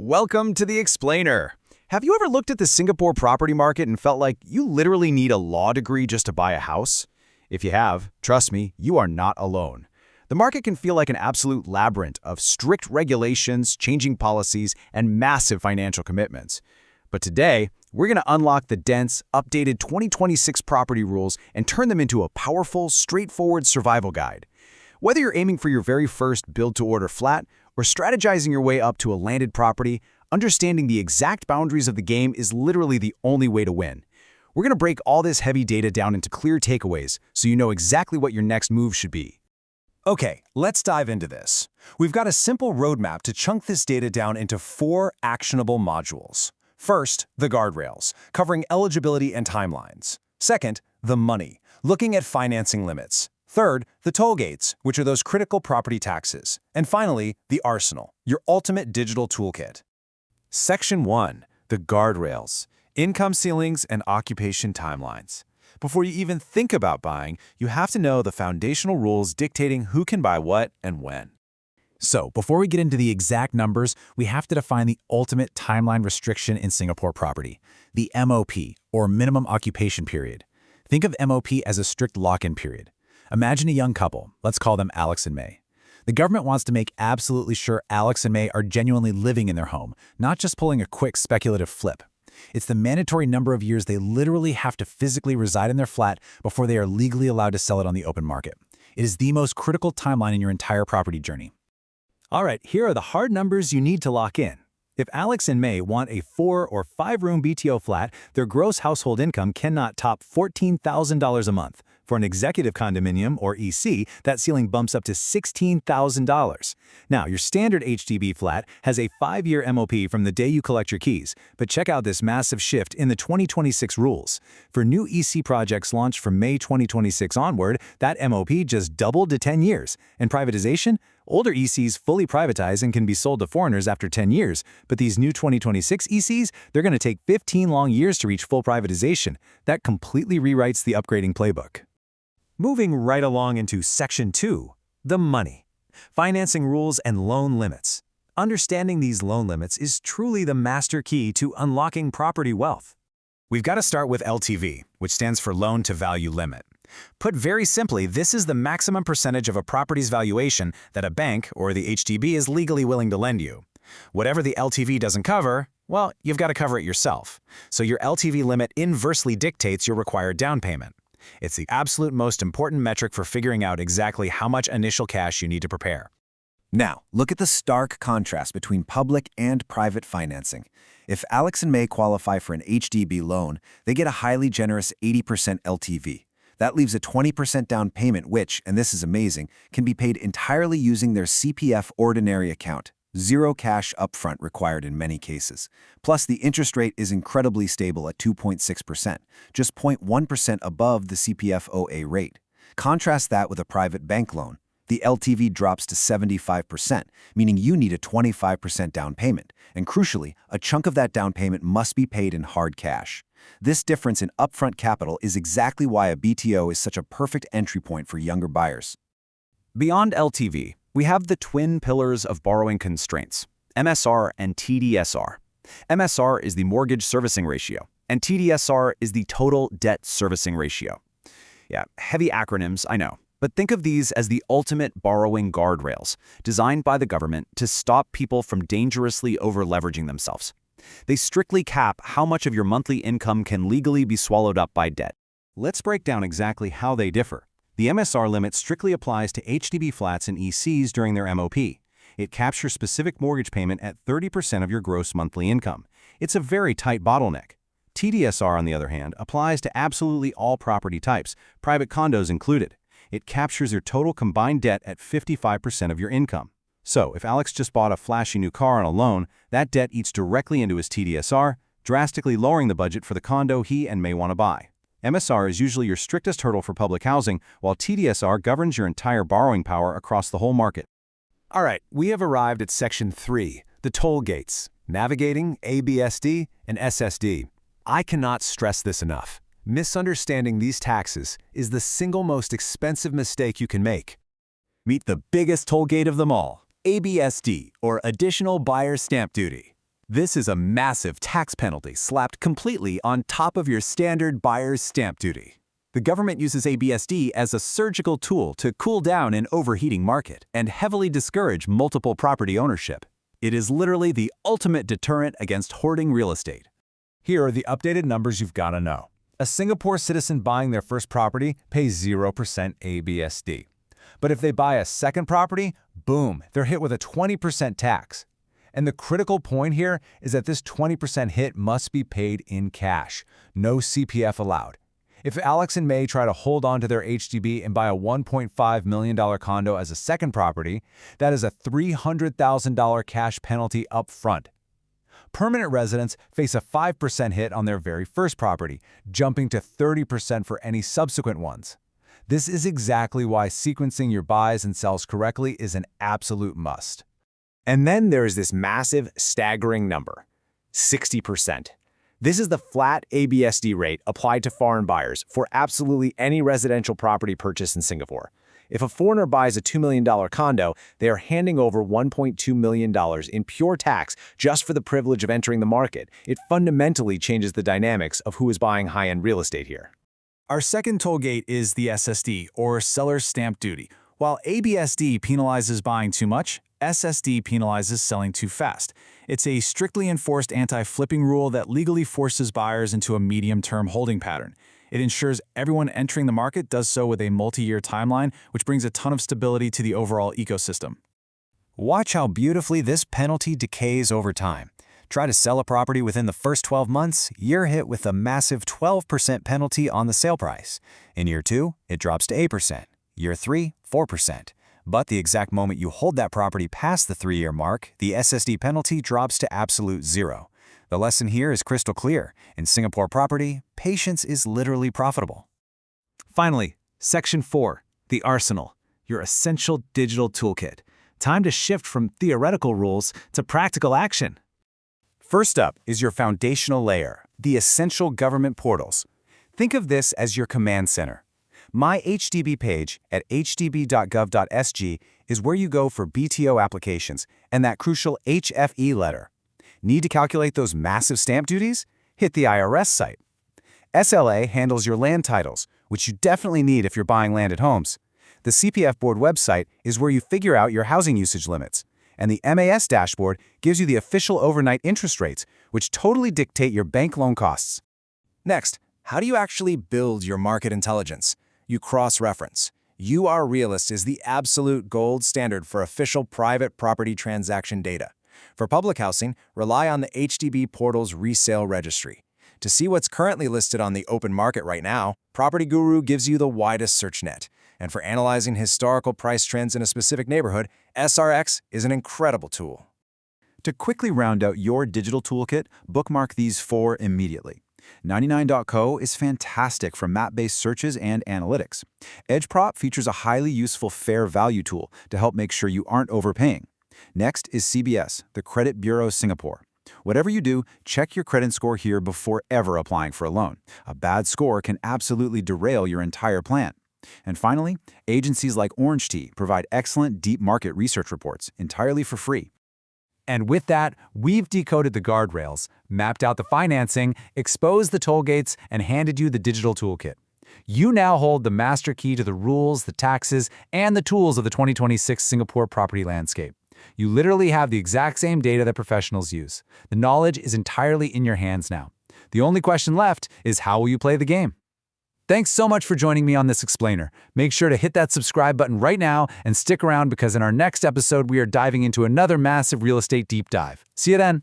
Welcome to the Explainer. Have you ever looked at the Singapore property market and felt like you literally need a law degree just to buy a house? If you have, trust me, you are not alone. The market can feel like an absolute labyrinth of strict regulations, changing policies, and massive financial commitments. But today, we're going to unlock the dense, updated 2026 property rules and turn them into a powerful, straightforward survival guide. Whether you're aiming for your very first build-to-order flat or strategizing your way up to a landed property, understanding the exact boundaries of the game is literally the only way to win. We're going to break all this heavy data down into clear takeaways so you know exactly what your next move should be. Okay, let's dive into this. We've got a simple roadmap to chunk this data down into 4 actionable modules. First, the guardrails, covering eligibility and timelines. Second, the money, looking at financing limits. Third, the toll gates, which are those critical property taxes. And finally, the arsenal, your ultimate digital toolkit. Section 1, the guardrails, income ceilings and occupation timelines. Before you even think about buying, you have to know the foundational rules dictating who can buy what and when. So, before we get into the exact numbers, we have to define the ultimate timeline restriction in Singapore property, the MOP, or minimum occupation period. Think of MOP as a strict lock-in period. Imagine a young couple, let's call them Alex and May. The government wants to make absolutely sure Alex and May are genuinely living in their home, not just pulling a quick speculative flip. It's the mandatory number of years they literally have to physically reside in their flat before they are legally allowed to sell it on the open market. It is the most critical timeline in your entire property journey. All right, here are the hard numbers you need to lock in. If Alex and May want a 4- or 5-room BTO flat, their gross household income cannot top $14,000 a month. For an executive condominium, or EC, that ceiling bumps up to $16,000. Now, your standard HDB flat has a 5-year MOP from the day you collect your keys, but check out this massive shift in the 2026 rules. For new EC projects launched from May 2026 onward, that MOP just doubled to 10 years. And privatization? Older ECs fully privatize and can be sold to foreigners after 10 years, but these new 2026 ECs, they're going to take 15 long years to reach full privatization. That completely rewrites the upgrading playbook. Moving right along into Section 2, the money. Financing rules and loan limits. Understanding these loan limits is truly the master key to unlocking property wealth. We've got to start with LTV, which stands for loan to value limit. Put very simply, this is the maximum percentage of a property's valuation that a bank or the HDB is legally willing to lend you. Whatever the LTV doesn't cover, well, you've got to cover it yourself. So your LTV limit inversely dictates your required down payment. It's the absolute most important metric for figuring out exactly how much initial cash you need to prepare. Now, look at the stark contrast between public and private financing. If Alex and May qualify for an HDB loan, they get a highly generous 80% LTV. That leaves a 20% down payment which, and this is amazing, can be paid entirely using their CPF ordinary account. Zero cash upfront required in many cases. Plus, the interest rate is incredibly stable at 2.6%, just 0.1% above the CPF OA rate. Contrast that with a private bank loan. The LTV drops to 75%, meaning you need a 25% down payment. And crucially, a chunk of that down payment must be paid in hard cash. This difference in upfront capital is exactly why a BTO is such a perfect entry point for younger buyers. Beyond LTV, we have the twin pillars of borrowing constraints, MSR and TDSR. MSR is the mortgage servicing ratio, and TDSR is the total debt servicing ratio. Yeah, heavy acronyms, I know, but think of these as the ultimate borrowing guardrails, designed by the government to stop people from dangerously over-leveraging themselves. They strictly cap how much of your monthly income can legally be swallowed up by debt. Let's break down exactly how they differ. The MSR limit strictly applies to HDB flats and ECs during their MOP. It captures specific mortgage payment at 30% of your gross monthly income. It's a very tight bottleneck. TDSR, on the other hand, applies to absolutely all property types, private condos included. It captures your total combined debt at 55% of your income. So, if Alex just bought a flashy new car on a loan, that debt eats directly into his TDSR, drastically lowering the budget for the condo he and May want to buy. MSR is usually your strictest hurdle for public housing, while TDSR governs your entire borrowing power across the whole market. All right, we have arrived at Section 3, the toll gates, navigating ABSD and SSD. I cannot stress this enough. Misunderstanding these taxes is the single most expensive mistake you can make. Meet the biggest toll gate of them all, ABSD, or Additional Buyer Stamp Duty. This is a massive tax penalty slapped completely on top of your standard buyer's stamp duty. The government uses ABSD as a surgical tool to cool down an overheating market and heavily discourage multiple property ownership. It is literally the ultimate deterrent against hoarding real estate. Here are the updated numbers you've got to know. A Singapore citizen buying their first property pays 0% ABSD. But if they buy a second property, boom, they're hit with a 20% tax. And the critical point here is that this 20% hit must be paid in cash. No CPF allowed. If Alex and May try to hold on to their HDB and buy a $1.5 million condo as a second property, that is a $300,000 cash penalty up front. Permanent residents face a 5% hit on their very first property, jumping to 30% for any subsequent ones. This is exactly why sequencing your buys and sells correctly is an absolute must. And then there is this massive, staggering number, 60%. This is the flat ABSD rate applied to foreign buyers for absolutely any residential property purchase in Singapore. If a foreigner buys a $2 million condo, they are handing over $1.2 million in pure tax just for the privilege of entering the market. It fundamentally changes the dynamics of who is buying high-end real estate here. Our second toll gate is the SSD, or Seller's Stamp Duty. While ABSD penalizes buying too much, SSD penalizes selling too fast. It's a strictly enforced anti-flipping rule that legally forces buyers into a medium-term holding pattern. It ensures everyone entering the market does so with a multi-year timeline, which brings a ton of stability to the overall ecosystem. Watch how beautifully this penalty decays over time. Try to sell a property within the first 12 months, you're hit with a massive 12% penalty on the sale price. In year 2, it drops to 8%. Year 3, 4%. But the exact moment you hold that property past the 3-year mark, the SSD penalty drops to absolute 0. The lesson here is crystal clear. In Singapore property, patience is literally profitable. Finally, Section 4, the Arsenal, your essential digital toolkit. Time to shift from theoretical rules to practical action. First up is your foundational layer, the essential government portals. Think of this as your command center. My HDB page at hdb.gov.sg is where you go for BTO applications and that crucial HFE letter. Need to calculate those massive stamp duties? Hit the IRS site. SLA handles your land titles, which you definitely need if you're buying landed homes. The CPF board website is where you figure out your housing usage limits. And the MAS dashboard gives you the official overnight interest rates, which totally dictate your bank loan costs. Next, how do you actually build your market intelligence? You cross-reference. URRealist is the absolute gold standard for official private property transaction data. For public housing, rely on the HDB portal's resale registry. To see what's currently listed on the open market right now, Property Guru gives you the widest search net. And for analyzing historical price trends in a specific neighborhood, SRX is an incredible tool. To quickly round out your digital toolkit, bookmark these 4 immediately. 99.co is fantastic for map-based searches and analytics. EdgeProp features a highly useful fair value tool to help make sure you aren't overpaying. Next is CBS, the Credit Bureau Singapore. Whatever you do, check your credit score here before ever applying for a loan. A bad score can absolutely derail your entire plan. And finally, agencies like Orange Tea provide excellent deep market research reports entirely for free. And with that, we've decoded the guardrails, mapped out the financing, exposed the toll gates, and handed you the digital toolkit. You now hold the master key to the rules, the taxes, and the tools of the 2026 Singapore property landscape. You literally have the exact same data that professionals use. The knowledge is entirely in your hands now. The only question left is how will you play the game? Thanks so much for joining me on this explainer. Make sure to hit that subscribe button right now and stick around because in our next episode, we are diving into another massive real estate deep dive. See you then.